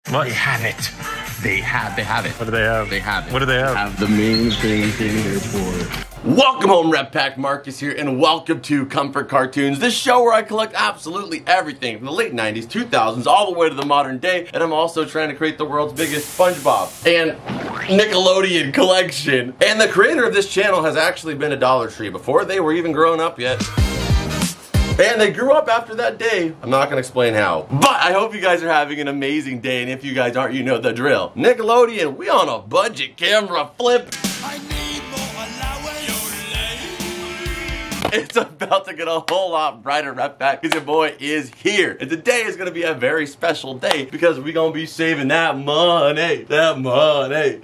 What? They have it. They have it. What do they have? They have it. What do they have? They have the main thing here for. Welcome home, Rep Pack. Marcus here, and welcome to Comfort Cartoons, this show where I collect absolutely everything from the late 90s, 2000s, all the way to the modern day, and I'm also trying to create the world's biggest Spongebob and Nickelodeon collection. And the creator of this channel has actually been a Dollar Tree before they were even grown up yet. And they grew up after that day. I'm not gonna explain how. But I hope you guys are having an amazing day, and if you guys aren't, you know the drill. Nickelodeon, we on a budget camera flip. It's about to get a whole lot brighter, Rep Pack, because your boy is here. And today is gonna be a very special day because we're gonna be saving that money. Mr.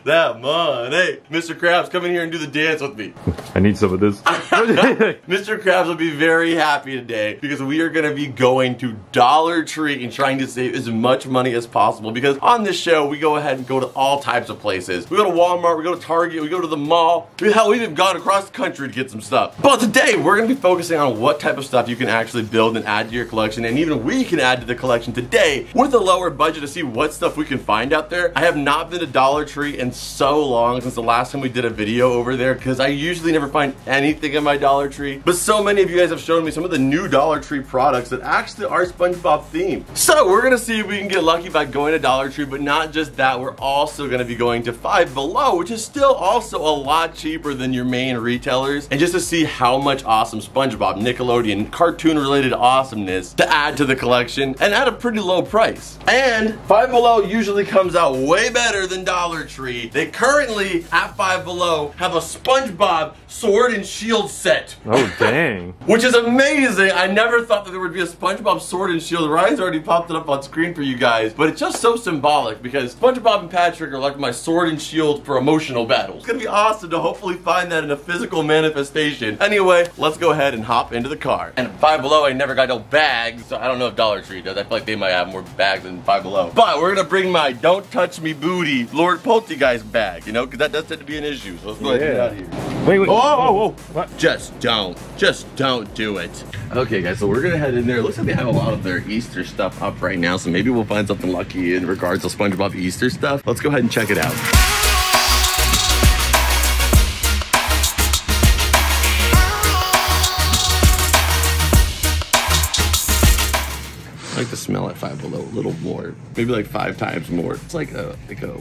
Krabs, come in here and do the dance with me. I need some of this. Mr. Krabs will be very happy today because we are gonna be going to Dollar Tree and trying to save as much money as possible, because on this show, we go ahead and go to all types of places. We go to Walmart, we go to Target, we go to the mall. Hell, we've even gone across the country to get some stuff. But today, we're gonna be focusing on what type of stuff you can actually build and add to your collection, and even we can add to the collection today with a lower budget to see what stuff we can find out there. I have not been to Dollar Tree in so long since the last time we did a video over there, because I usually never find anything in my Dollar Tree. But so many of you guys have shown me some of the new Dollar Tree products that actually are SpongeBob themed. So we're gonna see if we can get lucky by going to Dollar Tree, but not just that, we're also gonna be going to Five Below, which is still also a lot cheaper than your main retailers, and just to see how much awesome SpongeBob, Nickelodeon, cartoon-related awesomeness to add to the collection, and at a pretty low price. And Five Below usually comes out way better than Dollar Tree. They currently, at Five Below, have a SpongeBob sword and shield set. Oh, dang. Which is amazing. I never thought that there would be a SpongeBob sword and shield. Ryan's already popped it up on screen for you guys, but it's just so symbolic because SpongeBob and Patrick are like my sword and shield for emotional battles. It's gonna be awesome to hopefully find that in a physical manifestation. Anyway, let's go ahead and hop into the car. And Five Below, I never got no bags, so I don't know if Dollar Tree does. I feel like they might have more bags than Five Below. But we're gonna bring my Don't Touch Me Booty Lord Poltergeist bag, you know, because that does tend to be an issue. So let's go ahead and get out of here. Wait. Oh. What? Just don't do it. Okay, guys, so we're gonna head in there. It looks like they have a lot of their Easter stuff up right now, so maybe we'll find something lucky in regards to SpongeBob Easter stuff. Let's go ahead and check it out. I like to smell at Five Below a little more, maybe like 5 times more. It's like a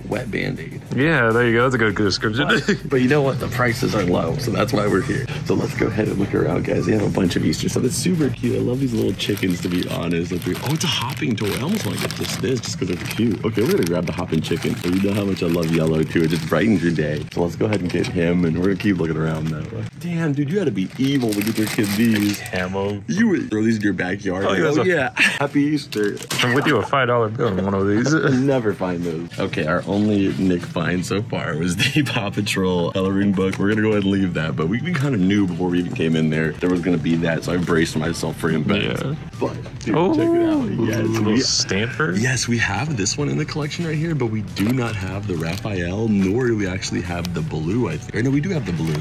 wet Band-Aid. Yeah, there you go. That's a good description. But you know what? The prices are low, so that's why we're here. So let's go ahead and look around, guys. They have a bunch of Easter stuff. It's super cute. I love these little chickens, to be honest. Oh, it's a hopping toy. I almost want to get this just because it's cute. Okay, we're gonna grab the hopping chicken. So you know how much I love yellow too. It just brightens your day. So let's go ahead and get him, and we're gonna keep looking around though. Damn, dude, you had to be evil to get your kid these. Camo. You would throw these in your backyard. Oh yeah. Happy Easter. I'm with you, a $5 bill in one of these. Never find those. Okay, our only Nick find so far was the Paw Patrol coloring book. We're gonna go ahead and leave that, but we kind of knew before we even came in there was gonna be that, so I braced myself for him. Yeah. But dude, check it out. Yes, Stanford. Yes, we have this one in the collection right here, but we do not have the Raphael, nor do we actually have the blue. I think. Or no, we do have the blue.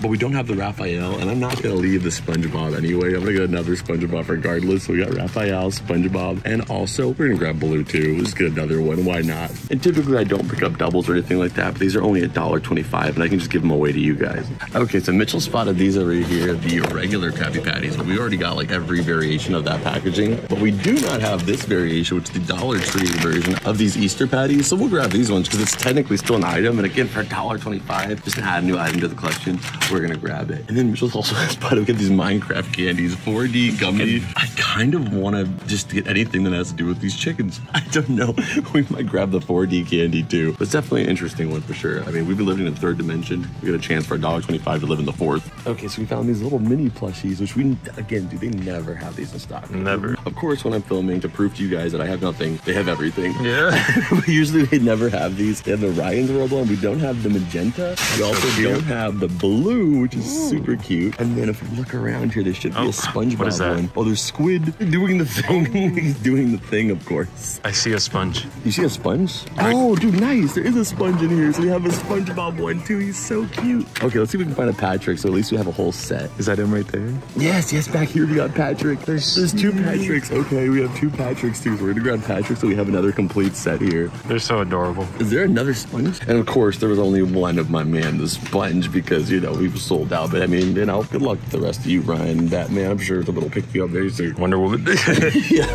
But we don't have the Raphael, and I'm not gonna leave the SpongeBob anyway. I'm gonna get another SpongeBob regardless. So we got Raphael, SpongeBob, and also we're gonna grab blue too. Let's get another one. Why not? And typically I don't pick up doubles or anything like that, but these are only $1.25, and I can just give them away to you guys. Okay, so Mitchell spotted these over here, the regular Krabby Patties. We already got like every variation of that packaging, but we do not have this variation, which is the Dollar Tree version of these Easter patties. So we'll grab these ones because it's technically still an item, and again for $1.25, just to add a new item to the collection, we're gonna grab it. And then Mitchell's also spotted we get these Minecraft candies, 4D gummy. I kind of want to just get anything that has to do with these chickens. I don't know. We might grab the 4D candy too. But it's definitely an interesting one for sure. I mean, we've been living in the 3rd dimension. We got a chance for $1.25 to live in the 4th. Okay, so we found these little mini plushies, which we, again, dude, they never have these in stock. Never. Of course, when I'm filming, to prove to you guys that I have nothing, they have everything. Yeah. But usually they never have these. They have the Ryan's World one. We don't have the magenta. We also don't have the blue, which is super cute. And then if we look around here, there should be a SpongeBob one. Oh, there's squid doing the thing. He's doing the thing, of course. I see a sponge. You see a sponge? Oh, dude, nice. There is a sponge in here. So we have a Spongebob one, too. He's so cute. Okay, let's see if we can find a Patrick, so at least we have a whole set. Is that him right there? Yes, back here we got Patrick. There's 2 Patricks. Okay, we have 2 Patricks, too. So we're gonna grab Patrick, so we have another complete set here. They're so adorable. Is there another sponge? And of course, there was only one of my man, the sponge, because, you know, we were sold out. But I mean, you know, good luck to the rest of you, Ryan and Batman. I'm sure somebody will pick you up very soon. Wonder Woman. Yeah.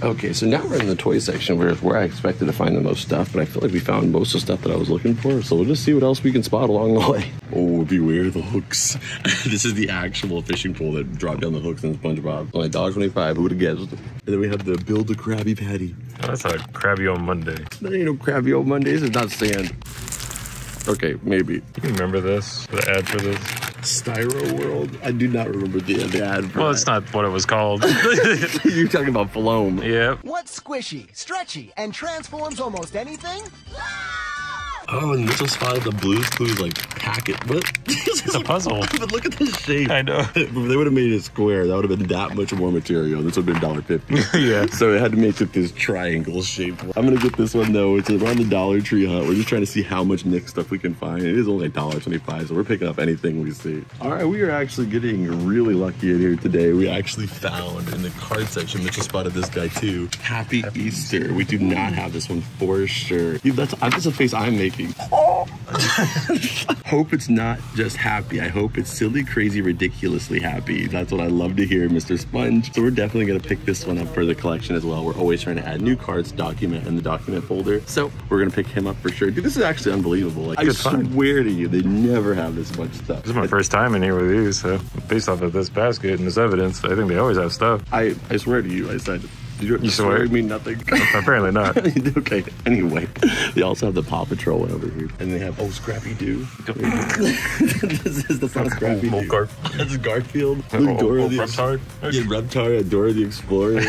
Okay, so now we're in the toy section where I expected to find the most stuff, but I feel like we found most of the stuff that I was looking for, so we'll just see what else we can spot along the way. Oh, beware the hooks. This is the actual fishing pole that dropped down the hooks in SpongeBob. Only $1.25, who would have guessed? And then we have the Build a Krabby Patty. Oh, that's a Krabby on Monday. That ain't no Krabby old Monday, this is not sand. Okay, maybe. You remember this? The ad for this? Styro World? I do not remember the ad for Well, that. it's not what it was called. You're talking about Floam. Yep. What's squishy, stretchy, and transforms almost anything? Oh, and this was spotted the Blue's Clues like packet. What? It's a puzzle. But look at this shape. I know. If they would have made it square, that would have been that much more material. This would have been $1.50. Yeah. So it had to make it this triangle shape. I'm gonna get this one though. It's around the Dollar Tree hunt. We're just trying to see how much Nick stuff we can find. It is only $1.25, so we're picking up anything we see. All right, we are actually getting really lucky in here today. We actually found in the card section, Mitchell spotted this guy too. Happy Easter. We do not have this one for sure. Dude, that's a face I'm making. Hope it's not just happy. I hope it's silly, crazy, ridiculously happy. That's what I love to hear, Mr. Sponge. So we're definitely gonna pick this one up for the collection as well. We're always trying to add new cards to document in the document folder. So we're gonna pick him up for sure. Dude, this is actually unbelievable. Like, I swear to you, they never have this much stuff. This is my first time in here with these, so based off of this basket and this evidence, I think they always have stuff. I swear to you, I said, you swear? mean nothing? Apparently not. Okay, anyway. They also have the Paw Patrol one over here. And they have, Scrappy Doo. That's not Scrappy Doo. Garfield. That's Garfield. Look, Dora the Reptar. Yeah, Reptar, Dora the Explorer.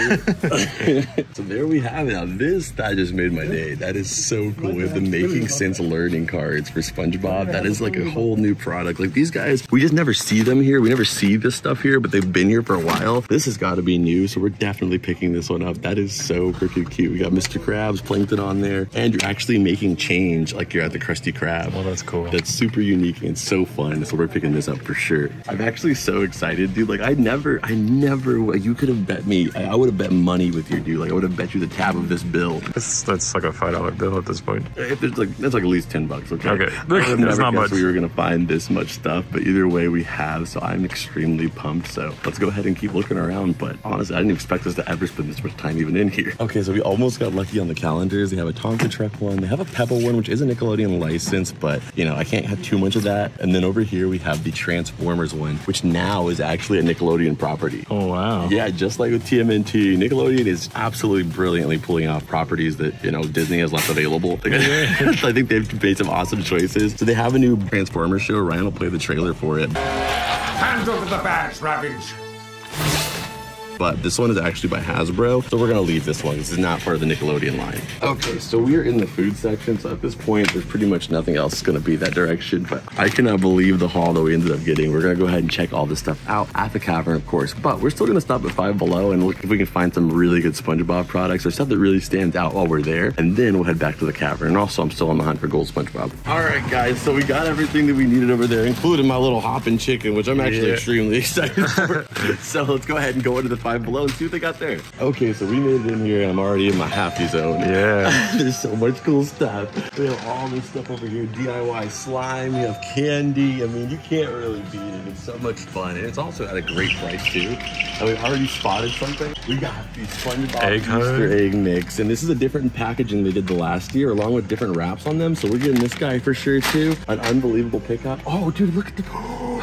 So there we have it. Now that just made my day. That is so cool. We have the Making Sense learning cards for SpongeBob. That is like a whole new product. Like these guys, we just never see them here. We never see this stuff here, but they've been here for a while. This has got to be new, so we're definitely picking this one up. That is so freaking cute. We got Mr. Krabs, Plankton on there, and you're actually making change like you're at the Krusty Krab. Well, that's cool. That's super unique and so fun. So we're picking this up for sure. I'm actually so excited, dude. Like I never, you could have bet me. I would have bet money with you, dude. Like I would have bet you the tab of this bill. That's like a $5 bill at this point. If there's like, that's like at least $10, okay? Okay. I would have That's never not guessed much. we were gonna find this much stuff, but either way we have, so I'm extremely pumped. So let's go ahead and keep looking around. But honestly, I didn't expect us to ever spend this much time even in here. Okay, so we almost got lucky on the calendars. They have a Tonka Truck one. They have a Pebble one, which is a Nickelodeon license, but you know, I can't have too much of that. And then over here we have the Transformers one, which now is actually a Nickelodeon property. Oh, wow. Yeah, just like with TMNT, Nickelodeon is absolutely brilliantly pulling off properties that, you know, Disney has left available. Like, I think they've made some awesome choices. So they have a new Transformers show. Ryan will play the trailer for it. Hand over the bags, Ravage. But this one is actually by Hasbro, so we're gonna leave this one. This is not part of the Nickelodeon line. Okay, so we are in the food section, so at this point, there's pretty much nothing else gonna be that direction, but I cannot believe the haul that we ended up getting. We're gonna go ahead and check all this stuff out at the cavern, of course, but we're still gonna stop at Five Below and look if we can find some really good SpongeBob products or stuff that really stands out while we're there, and then we'll head back to the cavern. And also, I'm still on the hunt for gold SpongeBob. All right, guys, so we got everything that we needed over there, including my little hopping chicken, which I'm actually extremely excited for. So let's go ahead and go into the Five Below and see what they got there. Okay, so we made it in here and I'm already in my happy zone. Yeah. There's so much cool stuff. We have all this stuff over here. DIY slime, you have candy. I mean, you can't really beat it. It's so much fun. And it's also at a great price too. And we already spotted something. We got the SpongeBob Easter egg mix. And this is a different packaging they did the last year along with different wraps on them. So we're getting this guy for sure too. An unbelievable pickup. Oh, dude, look at the...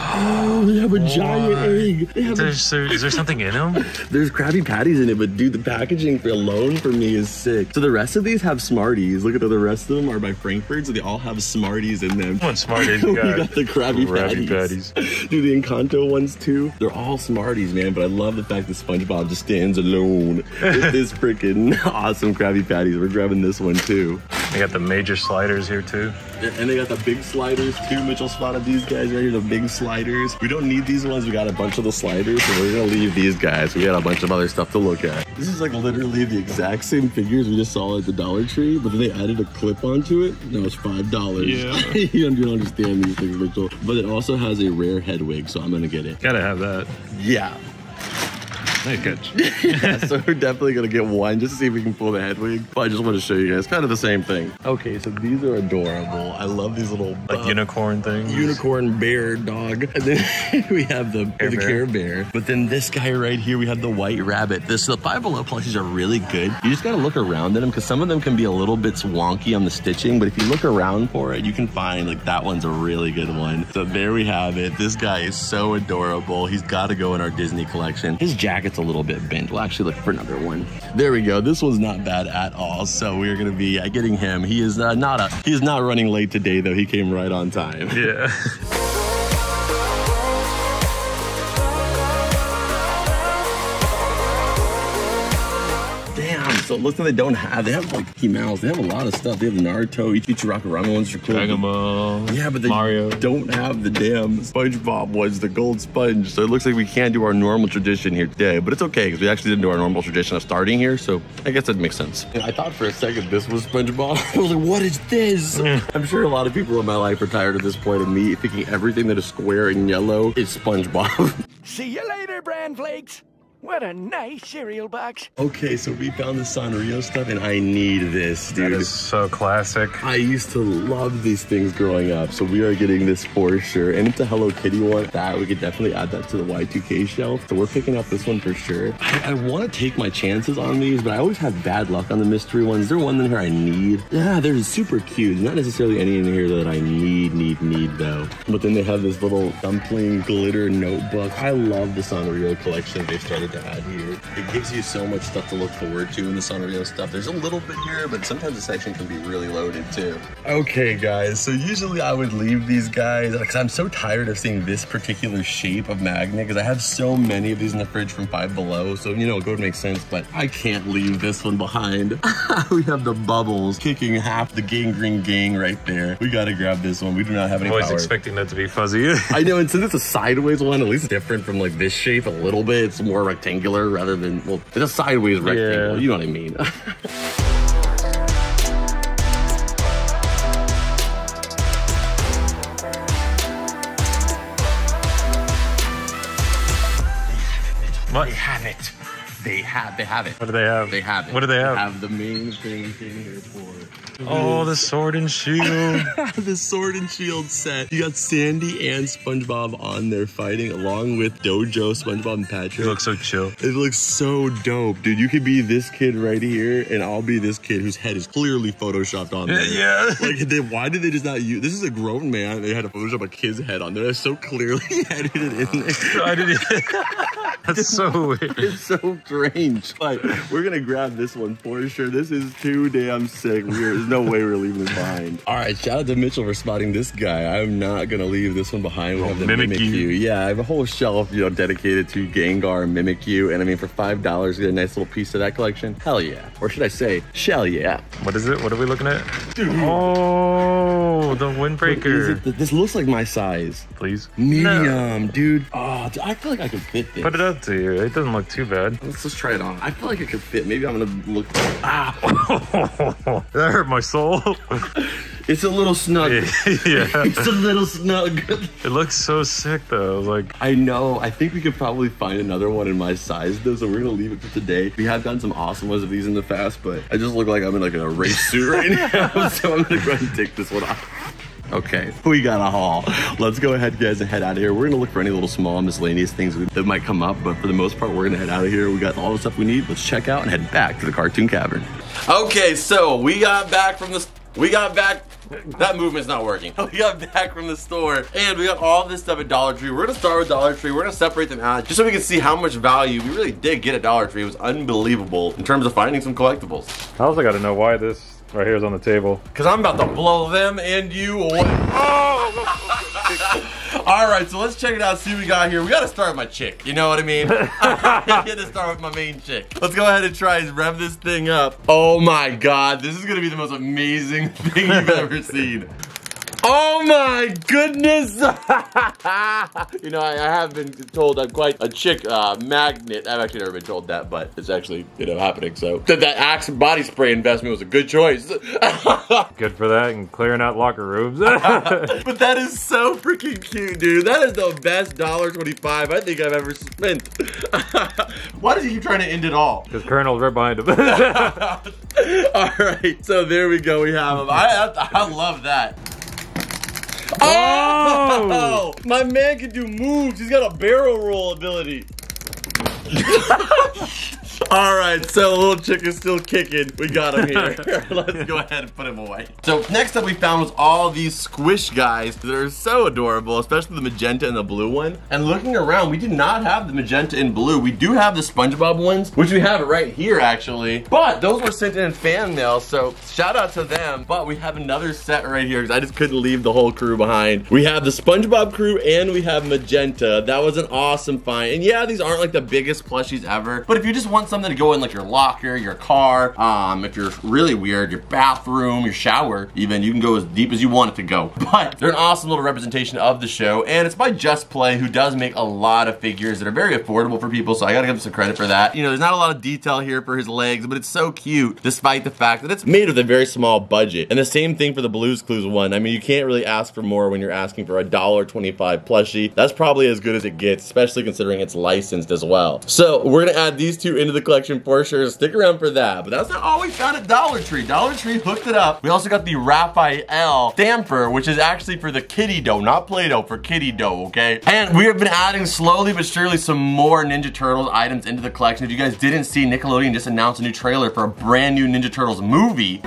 Oh, they have a giant egg. They have Is there something in them? There's Krabby Patties in it, but dude, the packaging alone for me is sick. So the rest of these have Smarties. Look at the rest of them are by Frankfurt, so they all have Smarties in them. What Smarties? We got the Krabby Patties. Dude, the Encanto ones too. They're all Smarties, man, but I love the fact that SpongeBob just stands alone with this freaking awesome Krabby Patties. We're grabbing this one too. They got the major sliders here too. And they got the big sliders too. Mitchell spotted these guys right here, the big sliders. We don't need these ones. We got a bunch of the sliders, so we're gonna leave these guys. We got a bunch of other stuff to look at. This is like literally the exact same figures we just saw at the Dollar Tree, but then they added a clip onto it. Now it's $5. Yeah. You don't understand these things, Mitchell. But it also has a rare head wig, so I'm gonna get it. Gotta have that. Yeah. Nice catch. Yeah, so we're definitely gonna get one just to see if we can pull the head wig. But I just want to show you guys kind of the same thing. Okay, so these are adorable. I love these little Like unicorn things. Unicorn bear dog. And then we have the Care Bear. But then this guy right here, we have the white rabbit. The Five Below plushies are really good. You just gotta look around at them because some of them can be a little bit wonky on the stitching, but if you look around for it, you can find like that one's a really good one. So there we have it. This guy is so adorable. He's gotta go in our Disney collection. His jacket's a little bit bent. We'll actually look for another one. There we go. This one's not bad at all. So we're gonna be getting him. He is not running late today though. He came right on time. Yeah. Damn. So it looks like they have like Mickey Mouse. They have a lot of stuff. They have Naruto, Ichiro Ramen ones are cool. Dragon Ball. Yeah, but they Mario. don't have the damn Spongebob ones, the gold sponge. So it looks like we can't do our normal tradition here today, but it's okay because we actually didn't do our normal tradition of starting here. So I guess that makes sense. I thought for a second this was Spongebob. I was like, what is this? I'm sure a lot of people in my life are tired at this point of me thinking everything that is square and yellow is Spongebob. See you later, bran flakes. What a nice cereal box. Okay, so we found the Sanrio stuff and I need this, dude. That is so classic. I used to love these things growing up, so we are getting this for sure. And it's a Hello Kitty one. That we could definitely add that to the Y2K shelf. So we're picking up this one for sure. I want to take my chances on these, but I always have bad luck on the mystery ones. Is there one in here I need? Yeah, they're super cute. Not necessarily any in here that I need though. But then they have this little dumpling glitter notebook. I love the Sanrio collection they started to add here. It gives you so much stuff to look forward to in the Sanrio stuff. There's a little bit here, but sometimes the section can be really loaded too. Okay guys, so usually I would leave these guys because I'm so tired of seeing this particular shape of magnet because I have so many of these in the fridge from Five Below, so you know, it would make sense, but I can't leave this one behind. We have the bubbles kicking half the gangrene gang right there. We gotta grab this one. We do not have any I was power. expecting that to be fuzzy. I know, and since it's a sideways one, at least it's different from like this shape a little bit. It's more rectangular rather than, well, it's a sideways rectangle. Yeah. You know what I mean? What? They have it. They have it. What do they have? They have it. What do they have? They have the main thing in here for. Oh, the sword and shield. The sword and shield set. You got Sandy and SpongeBob on there fighting along with Dojo, SpongeBob, and Patrick. He looks so chill. It looks so dope, dude. You could be this kid right here, and I'll be this kid whose head is clearly photoshopped on there. Yeah. Like, why did they just not use? This is a grown man. They had to Photoshop a kid's head on there. That's so clearly edited in there. I didn't. That's so weird. It's so strange. But we're gonna grab this one for sure. This is too damn sick. There's no way we're leaving this behind. All right, shout out to Mitchell for spotting this guy. I'm not gonna leave this one behind. We have the Mimikyu. Yeah, I have a whole shelf, you know, dedicated to Gengar and Mimikyu. And I mean, for $5, you get a nice little piece of that collection. Hell yeah. Or should I say, shell yeah. What is it? What are we looking at? Dude. Oh, the windbreaker. This looks like my size. Please. Medium, dude. Oh, I feel like I could fit this. Put it up to you. It doesn't look too bad. Let's just try it on. I feel like it could fit. Maybe I'm gonna look. That hurt my soul. It's a little snug. Yeah. It's a little snug. It looks so sick though. Like, I know. I think we could probably find another one in my size though, so we're gonna leave it for today. We have gotten some awesome ones of these in the past, but I just look like I'm in like a race suit right now, so I'm gonna go ahead and take this one off. Okay, we got a haul. Let's go ahead, guys, and head out of here. We're gonna look for any little small miscellaneous things that might come up, but for the most part, we're gonna head out of here. We got all the stuff we need. Let's check out and head back to the Cartoon Cavern. Okay, so we got back from the... That movement's not working. We got back from the store and we got all this stuff at Dollar Tree. We're gonna start with Dollar Tree. We're gonna separate them out just so we can see how much value we really did get at Dollar Tree. It was unbelievable in terms of finding some collectibles. I also got to know why this right here is on the table. Because I'm about to blow them and you away. Oh! All right, so let's check it out, see what we got here. We got to start with my chick, you know what I mean? I got to start with my main chick. Let's go ahead and try and rev this thing up. Oh my God, this is going to be the most amazing thing you've ever seen. Oh my goodness! You know, I have been told I'm quite a chick magnet. I've actually never been told that, but it's actually, you know, happening. So that Axe body spray investment was a good choice. Good for that and clearing out locker rooms. But that is so freaking cute, dude. That is the best $1.25 I think I've ever spent. Why does he keep trying to end it all? Because Colonel's right behind him. All right, so there we go. We have him. I love that. Oh! My man can do moves. He's got a barrel roll ability. All right, so the little chick is still kicking. We got him here. Let's go ahead and put him away. So next up we found was all these squish guys that are so adorable, especially the magenta and the blue one. And looking around, we do not have the magenta and blue. We do have the Spongebob ones, which we have it right here actually. But those were sent in fan mail, so shout out to them. But we have another set right here because I just couldn't leave the whole crew behind. We have the Spongebob crew and we have magenta. That was an awesome find. And yeah, these aren't like the biggest plushies ever, but if you just want something to go in like your locker, your car, if you're really weird, your bathroom, your shower, even, you can go as deep as you want it to go. But they're an awesome little representation of the show, and it's by Just Play, who does make a lot of figures that are very affordable for people, so I gotta give him some credit for that. You know, there's not a lot of detail here for his legs, but it's so cute, despite the fact that it's made with a very small budget. And the same thing for the Blue's Clues one. I mean, you can't really ask for more when you're asking for a $1.25 plushie. That's probably as good as it gets, especially considering it's licensed as well. So we're gonna add these two into the collection for sure. Stick around for that. But that's not all we found at Dollar Tree. Dollar Tree hooked it up. We also got the Raphael stamper, which is actually for the kitty dough, not Play-Doh, for kitty dough, okay? And we have been adding slowly but surely some more Ninja Turtles items into the collection. If you guys didn't see, Nickelodeon just announced a new trailer for a brand new Ninja Turtles movie.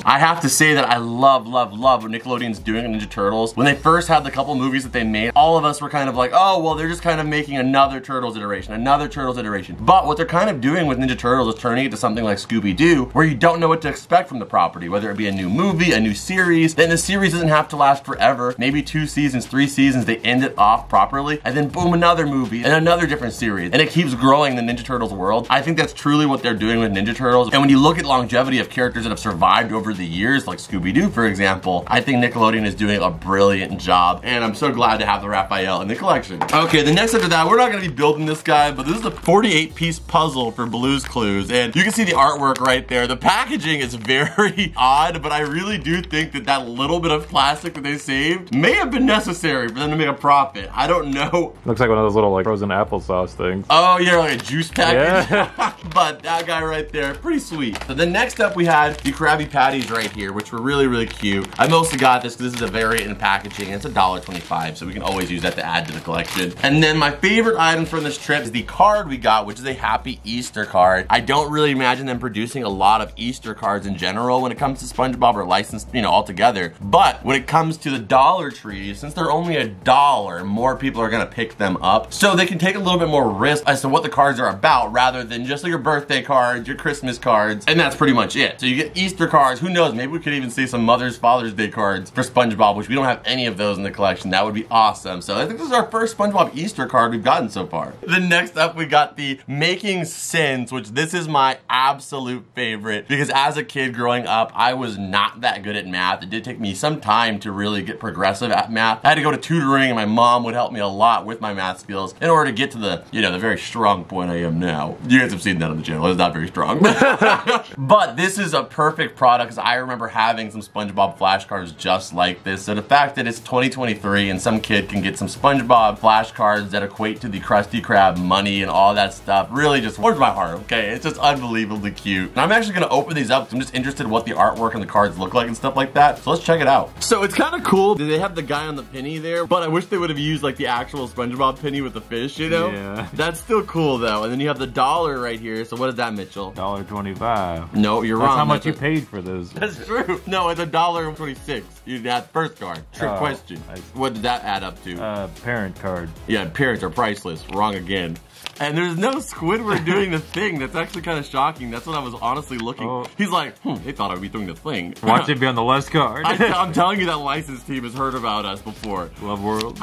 I have to say that I love what Nickelodeon's doing in Ninja Turtles. When they first had the couple movies that they made, all of us were kind of like, oh, well, they're just kind of making another Turtles iteration, another Turtles iteration. But what they're kind of doing with Ninja Turtles is turning it to something like Scooby-Doo, where you don't know what to expect from the property, whether it be a new movie, a new series. Then the series doesn't have to last forever. Maybe 2 seasons, 3 seasons, they end it off properly, and then boom, another movie, and another different series. And it keeps growing the Ninja Turtles world. I think that's truly what they're doing with Ninja Turtles. And when you look at longevity of characters that have survived over the years, like Scooby-Doo, for example, I think Nickelodeon is doing a brilliant job, and I'm so glad to have the Raphael in the collection. Okay, the next after that, we're not gonna be building this guy, but this is a 48-piece puzzle for Blue's Clues, and you can see the artwork right there. The packaging is very odd, but I really do think that that little bit of plastic that they saved may have been necessary for them to make a profit. I don't know. Looks like one of those little like frozen applesauce things. Oh yeah, like a juice package. Yeah. But that guy right there, pretty sweet. So then next up we had the Krabby Patties right here, which were really cute. I mostly got this because this is a variant in packaging, and it's $1.25, so we can always use that to add to the collection. And then my favorite item from this trip is the card we got, which is a Happy Easter card. I don't really imagine them producing a lot of Easter cards in general when it comes to Spongebob or licensed, you know, altogether. But when it comes to the Dollar Tree, since they're only $1, more people are gonna pick them up. So they can take a little bit more risk as to what the cards are about, rather than just your birthday cards, your Christmas cards, and that's pretty much it. So you get Easter cards, who knows, maybe we could even see some Father's Day cards for Spongebob, which we don't have any of those in the collection. That would be awesome. So I think this is our first Spongebob Easter card we've gotten so far. Then next up we got the Making Sense, which this is my absolute favorite, because as a kid growing up, I was not that good at math. It did take me some time to really get progressive at math. I had to go to tutoring, and my mom would help me a lot with my math skills in order to get to the, you know, the very strong point I am now. You guys have seen that on the channel. It's not very strong. But this is a perfect product, because I remember having some Spongebob flashcards just like this. So the fact that it's 2023 and some kid can get some Spongebob flashcards that equate to the Krusty Krab money and all that stuff really just warms my heart, okay? It's just unbelievably cute. And I'm actually gonna open these up because I'm just interested in what the artwork and the cards look like and stuff like that. So let's check it out. So it's kind of cool that they have the guy on the penny there, but I wish they would have used like the actual Spongebob penny with the fish, you know? Yeah. That's still cool though. And then you have the dollar right here. So what is that, Mitchell? $1.25. No, you're That's wrong. how much you paid for this. is. That's true. No, it's $1.26. You that first card. Trick question. What did that add up to? Parent card. Yeah, parents are priceless. Wrong again. And there's no Squidward doing the thing. That's actually kind of shocking. That's what I was honestly looking. Oh. He's like, they thought I'd be doing the thing. Watch it be on the last card. I'm telling you that license team has heard about us before. Love World.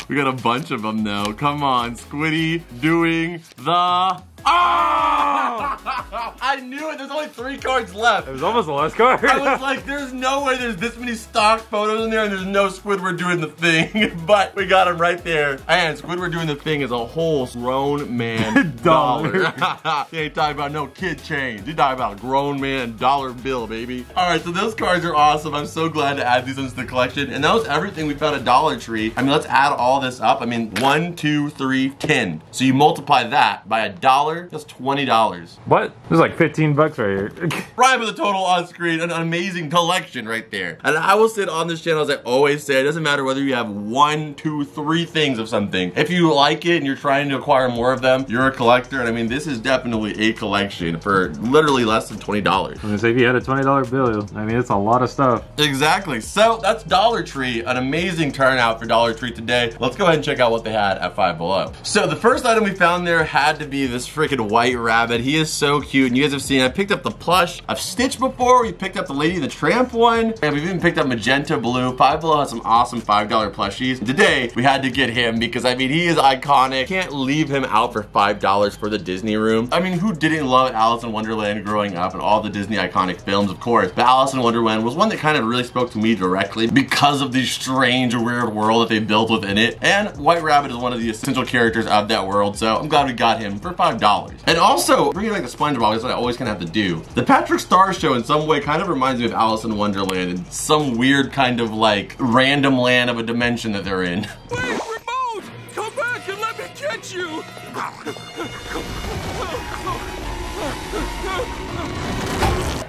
We got a bunch of them though. Come on, Squiddy doing the... Oh! I knew it. There's only 3 cards left. It was almost the last card. I was like, there's no way there's this many stock photos in there and there's no Squidward doing the thing. But we got him right there. And Squidward doing the thing is a whole grown man dollar. He ain't talking about no kid change. He's talking about a grown man dollar bill, baby. All right, so those cards are awesome. I'm so glad to add these into the collection. And that was everything we found at Dollar Tree. I mean, let's add all this up. I mean, 1, 2, 3, 10. So you multiply that by $1. That's $20. What? There's like 15 bucks right here. Right with the total on screen, an amazing collection right there. And I will say on this channel, as I always say, it doesn't matter whether you have 1, 2, 3 things of something. If you like it and you're trying to acquire more of them, you're a collector. And I mean, this is definitely a collection for literally less than $20. I'm gonna say if you had a $20 bill, I mean, it's a lot of stuff. Exactly. So that's Dollar Tree, an amazing turnout for Dollar Tree today. Let's go ahead and check out what they had at Five Below. So the first item we found there had to be this freaking white rabbit. He is so cute, and you guys have seen I picked up the plush of Stitch before. We picked up the Lady and the Tramp one, and we've even picked up magenta blue. Five Below has some awesome $5 plushies. Today we had to get him because I mean he is iconic. Can't leave him out for $5 for the Disney room. I mean, who didn't love Alice in Wonderland growing up and all the Disney iconic films, of course. But Alice in Wonderland was one that kind of really spoke to me directly because of the strange, weird world that they built within it. And White Rabbit is one of the essential characters of that world, so I'm glad we got him for $5. And also, bringing back the Spongebob is what I always kind of have to do. The Patrick Star Show in some way kind of reminds me of Alice in Wonderland in some weird kind of like random land of a dimension that they're in. Wait, remote! Come back and let me catch you!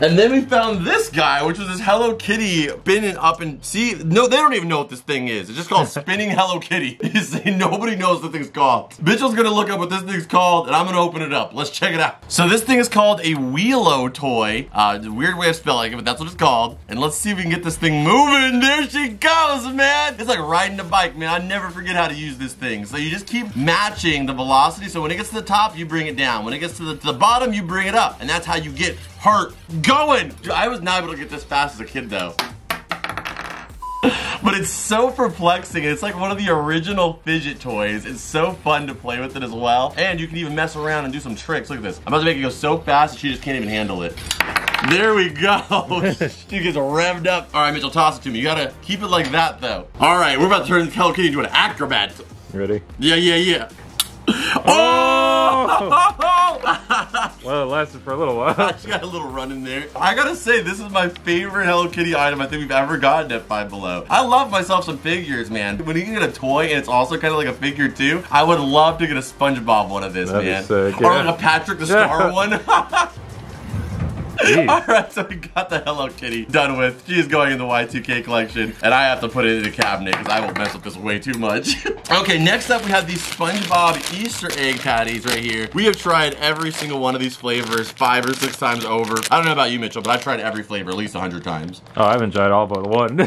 And then we found this guy, which was this Hello Kitty spinning up and see, no, they don't even know what this thing is. It's just called spinning Hello Kitty. You see, nobody knows what the thing's called. Mitchell's gonna look up what this thing's called and I'm gonna open it up. Let's check it out. So this thing is called a Wheelo toy. It's a weird way of spelling it, but that's what it's called. And let's see if we can get this thing moving. There she goes, man. It's like riding a bike, man. I never forget how to use this thing. So you just keep matching the velocity. So when it gets to the top, you bring it down. When it gets to the bottom, you bring it up. And that's how you get her going. Dude, I was not able to get this fast as a kid though. But it's so perplexing. It's like one of the original fidget toys. It's so fun to play with it as well. And you can even mess around and do some tricks. Look at this. I'm about to make it go so fast that she just can't even handle it. There we go. She gets revved up. All right, Mitchell, toss it to me. You gotta keep it like that though. All right, we're about to turn Hello Kitty into an acrobat. Ready? Yeah. Oh! Well, it lasted for a little while. She got a little run in there. I gotta say, this is my favorite Hello Kitty item I think we've ever gotten at Five Below. I love myself some figures, man. When you can get a toy and it's also kind of like a figure too, I would love to get a Spongebob one of this, That'd man. be sick, Or yeah. like a Patrick the Star one. Jeez. Alright, so we got the Hello Kitty done with. She is going in the Y2K collection, and I have to put it in the cabinet because I will mess with this way too much. Okay, next up we have these Spongebob Easter egg patties right here. We have tried every single one of these flavors 5 or 6 times over. I don't know about you, Mitchell, but I've tried every flavor at least 100 times. Oh, I haven't tried all but one.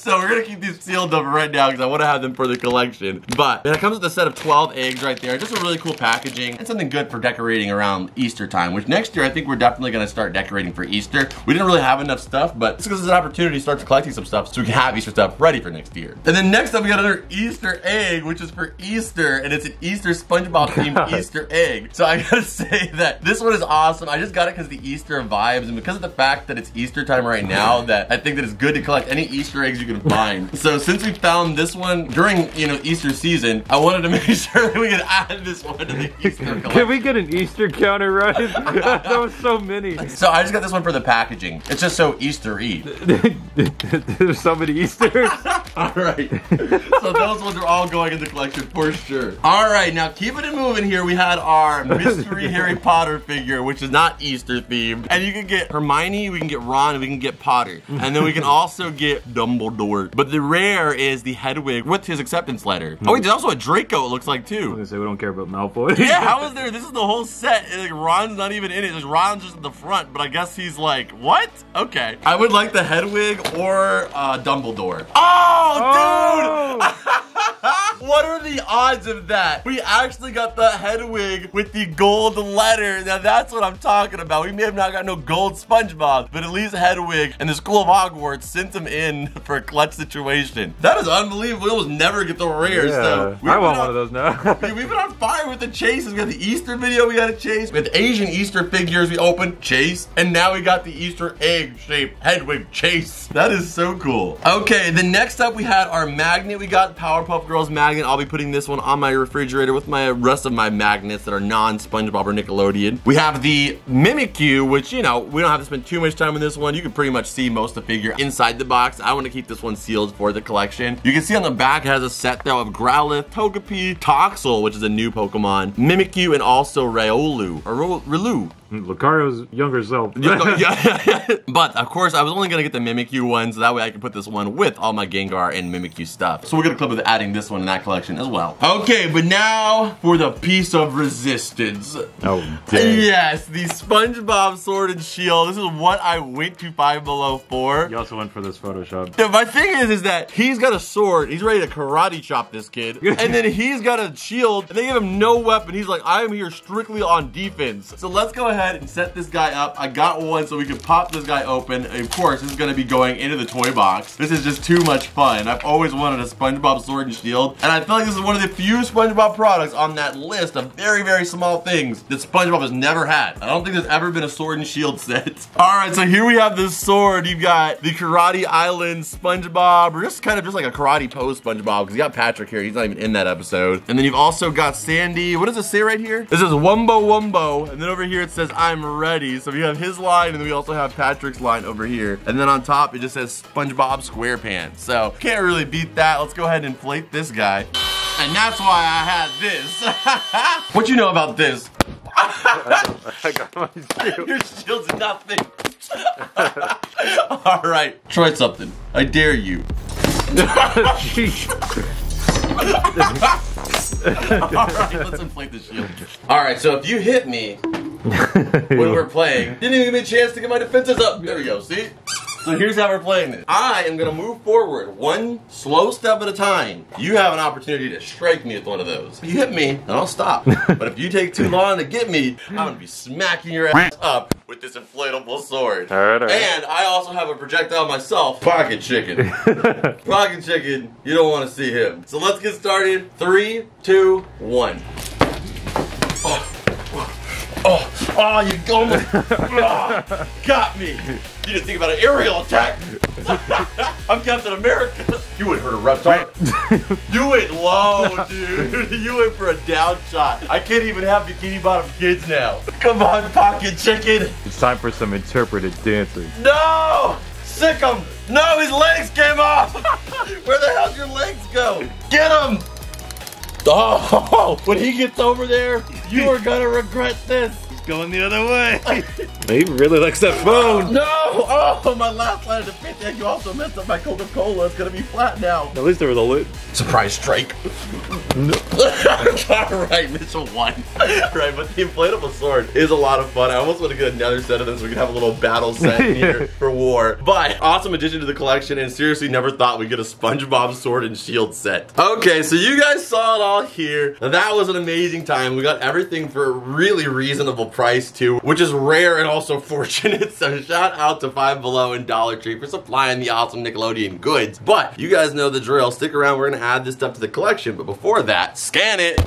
So we're gonna keep these sealed up right now because I want to have them for the collection. But it comes with a set of 12 eggs right there. Just a really cool packaging and something good for decorating around Easter time, which next year I think we're definitely gonna start decorating for Easter. We didn't really have enough stuff, but this gives us an opportunity to start collecting some stuff so we can have Easter stuff ready for next year. And then next up we got another Easter egg, which is for Easter, and it's an Easter Spongebob themed Easter egg. So I gotta say that this one is awesome. I just got it because of the Easter vibes and because of the fact that it's Easter time right now, that I think that it's good to collect any Easter eggs you can find. So since we found this one during, you know, Easter season, I wanted to make sure that we could add this one to the Easter collection. Can we get an Easter counter, right? That was so many. So I just got this one for the packaging. It's just so Easter-y. There's so many Easters. Alright. So those ones are all going in the collection for sure. Alright, now keeping it moving here, we had our mystery Harry Potter figure, which is not Easter themed. And you can get Hermione, we can get Ron, and we can get Potter. And then we can also get Dumbledore. But the rare is the Hedwig with his acceptance letter. Oh wait, there's also a Draco it looks like I was too. gonna say we don't care about Malfoy. Yeah, how is there? This is the whole set. And like Ron's not even in it. There's Ron's just in the front. front, but I guess he's like, what? Okay. I would like the Hedwig or Dumbledore. Oh, dude! What are the odds of that? We actually got the Hedwig with the gold letter. Now that's what I'm talking about. We may have not got no gold Spongebob, but at least Hedwig and the School of Hogwarts sent him in for a clutch situation. That is unbelievable. We almost never get the rares. Yeah, So I want one of those now. We've been on fire with the chases. We got the Easter video we got to chase. We had the Asian Easter figures we opened, chase. And now we got the Easter egg shaped Hedwig chase. That is so cool. Okay, then next up we had our magnet. We got Powerpuff Girls magnet. I'll be putting this one on my refrigerator with my rest of my magnets that are non-Spongebob or Nickelodeon. We have the Mimikyu, which, you know, we don't have to spend too much time on this one. You can pretty much see most of the figure inside the box. I want to keep this one sealed for the collection. You can see on the back it has a set though of Growlithe, Togepi, Toxel, which is a new Pokemon, Mimikyu, and also Riolu, or Riolu. Lucario's younger self. But of course I was only gonna get the Mimikyu one so that way I can put this one with all my Gengar and Mimikyu stuff. So we're gonna clip with adding this one in that collection as well. Okay, but now for the piece of resistance. Oh, dang. Yes, the SpongeBob Sword and Shield. This is what I went to Five Below for. You also went for this Photoshop. Yeah, my thing is that he's got a sword, he's ready to karate chop this kid, and then he's got a shield, and they give him no weapon. He's like, I am here strictly on defense. So let's go ahead and set this guy up. I got one so we can pop this guy open. And of course, this is gonna be going into the toy box. This is just too much fun. I've always wanted a SpongeBob Sword and Shield, and I feel like this is one of the few SpongeBob products on that list of very, very small things that SpongeBob has never had. I don't think there's ever been a Sword and Shield set. All right, so here we have this sword. You've got the Karate Island SpongeBob, or just kind of just like a karate pose SpongeBob, because you got Patrick here. He's not even in that episode. And then you've also got Sandy. What does it say right here? This is Wumbo Wumbo, and then over here it says I'm ready. So we have his line, and then we also have Patrick's line over here. And then on top it just says SpongeBob SquarePants. So can't really beat that. Let's go ahead and inflate this guy. And that's why I had this. What you know about this? I got my shield. Your shield's nothing. All right, try something. I dare you. All right, let's inflate the shield. All right, so if you hit me when we're playing, didn't even give me a chance to get my defenses up. There we go, see? So here's how we're playing this. I am gonna move forward one slow step at a time. You have an opportunity to strike me with one of those. If you hit me, then I'll stop. But if you take too long to get me, I'm gonna be smacking your ass up with this inflatable sword. All right. And I also have a projectile myself, Pocket Chicken. Pocket Chicken, you don't wanna see him. So let's get started. 3, 2, 1. Oh, you almost got me. You didn't think about an aerial attack. I'm Captain America. You went for a reptile. You went low, dude. You went for a down shot. I can't even have bikini bottom kids now. Come on, Pocket Chicken. It's time for some interpreted dancing. No! Sick him. No, his legs came off. Where the hell'd your legs go? Get him. Oh, when he gets over there, you are gonna regret this. Going the other way. He really likes that phone. No! Oh, my last line of defense. And you also messed up my Coca-Cola. It's gonna be flat now. At least there was a lid. Surprise strike. No. Alright, Mitchell won. Right, but the inflatable sword is a lot of fun. I almost want to get another set of them so we can have a little battle set here for war. But awesome addition to the collection, and seriously never thought we'd get a SpongeBob Sword and Shield set. Okay, so you guys saw it all here. That was an amazing time. We got everything for a really reasonable price too, which is rare and also fortunate. So shout out to Five Below and Dollar Tree for supplying the awesome Nickelodeon goods. But you guys know the drill. Stick around, we're gonna add this stuff to the collection, but before that, scan it.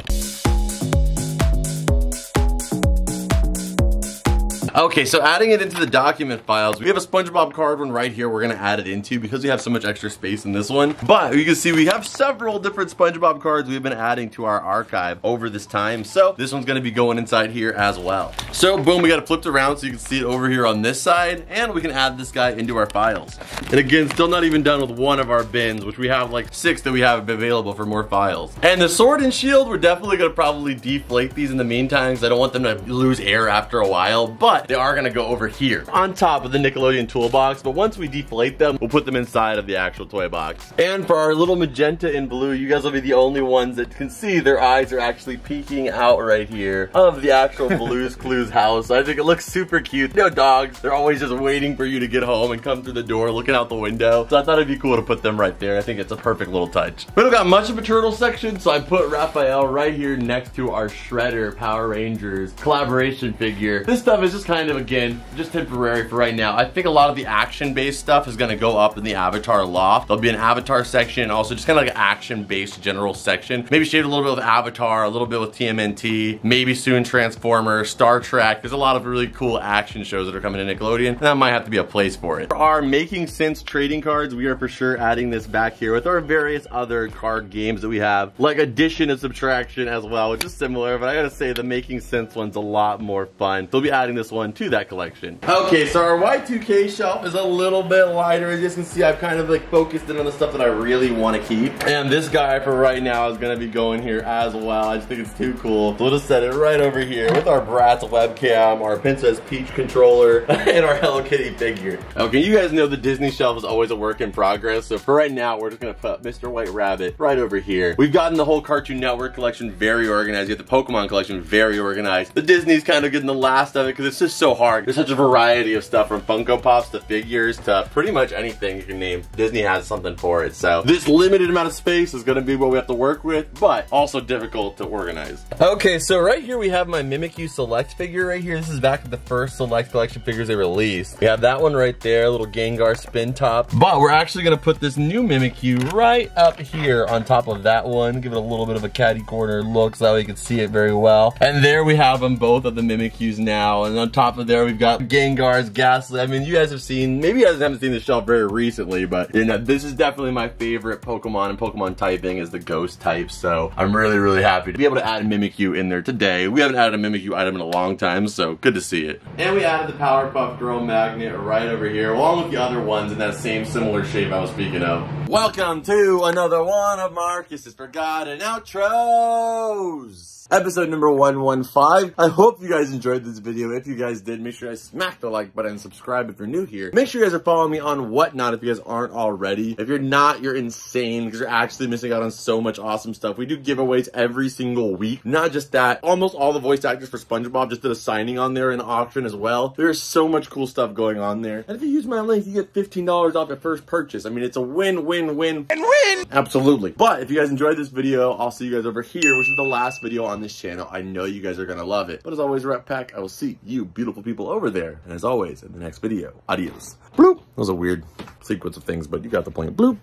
Okay, so adding it into the document files, we have a SpongeBob card one right here we're gonna add it into because we have so much extra space in this one. But you can see we have several different SpongeBob cards we've been adding to our archive over this time. So this one's gonna be going inside here as well. So boom, we got it flipped around so you can see it over here on this side, and we can add this guy into our files. And again, still not even done with one of our bins, which we have like 6 that we have available for more files. And the Sword and Shield, we're definitely gonna probably deflate these in the meantime because I don't want them to lose air after a while. But they are gonna go over here on top of the Nickelodeon toolbox, but once we deflate them, we'll put them inside of the actual toy box. And for our little magenta and blue, you guys will be the only ones that can see their eyes are actually peeking out right here of the actual Blue's Clues house. I think it looks super cute. You know, dogs, they're always just waiting for you to get home and come through the door looking out the window. So I thought it'd be cool to put them right there. I think it's a perfect little touch. We don't got much of a turtle section, so I put Raphael right here next to our Shredder Power Rangers collaboration figure. This stuff is just kind of, again, just temporary for right now. I think a lot of the action-based stuff is gonna go up in the Avatar loft. There'll be an Avatar section, and also just kind of like an action-based general section. Maybe shade a little bit with Avatar, a little bit with TMNT, maybe soon Transformers, Star Trek. There's a lot of really cool action shows that are coming to Nickelodeon, and that might have to be a place for it. For our Making Sense trading cards, we are for sure adding this back here with our various other card games that we have, like addition and subtraction as well, which is similar, but I gotta say the Making Sense one's a lot more fun. So we'll be adding this one to that collection. Okay, so our Y2K shelf is a little bit lighter. As you can see, I've kind of like focused in on the stuff that I really want to keep. And this guy for right now is gonna be going here as well. I just think it's too cool. So we'll just set it right over here with our Bratz webcam, our Princess Peach controller, and our Hello Kitty figure. Okay, you guys know the Disney shelf is always a work in progress. So for right now, we're just gonna put Mr. White Rabbit right over here. We've gotten the whole Cartoon Network collection very organized. You get the Pokemon collection very organized. The Disney's kind of getting the last of it because it's just so hard. There's such a variety of stuff from Funko Pops to figures to pretty much anything you can name. Disney has something for it. So this limited amount of space is gonna be what we have to work with, but also difficult to organize. Okay, so right here we have my Mimikyu Select figure right here. This is back at the first Select collection figures they released. We have that one right there, a little Gengar spin top. But we're actually gonna put this new Mimikyu right up here on top of that one. Give it a little bit of a catty corner look so that way you can see it very well. And there we have them both of the Mimikyus now. And on top of there we've got Gengar's, Ghastly. I mean, you guys have seen, maybe you guys haven't seen the shelf very recently, but you know, this is definitely my favorite Pokemon and Pokemon typing is the ghost type. So I'm really, really happy to be able to add a Mimikyu in there today. We haven't added a Mimikyu item in a long time, so good to see it. And we added the Powerpuff Girl magnet right over here, along with the other ones in that same similar shape I was speaking of. Welcome to another one of Marcus's Forgotten Outros. Episode number 115. I hope you guys enjoyed this video. If you guys did, make sure you guys smack the like button and subscribe if you're new here. Make sure you guys are following me on Whatnot if you guys aren't already. If you're not, you're insane because you're actually missing out on so much awesome stuff. We do giveaways every single week. Not just that, almost all the voice actors for Spongebob just did a signing on there in auction as well. There's so much cool stuff going on there. And if you use my link, you get $15 off your first purchase. I mean, it's a win, win, win, and win! Absolutely. But if you guys enjoyed this video, I'll see you guys over here, which is the last video on this channel. I know you guys are gonna love it. But as always, Rat Pack, I will see you beautiful people over there. And as always, in the next video, adios. Bloop! That was a weird sequence of things, but you got the point. Bloop!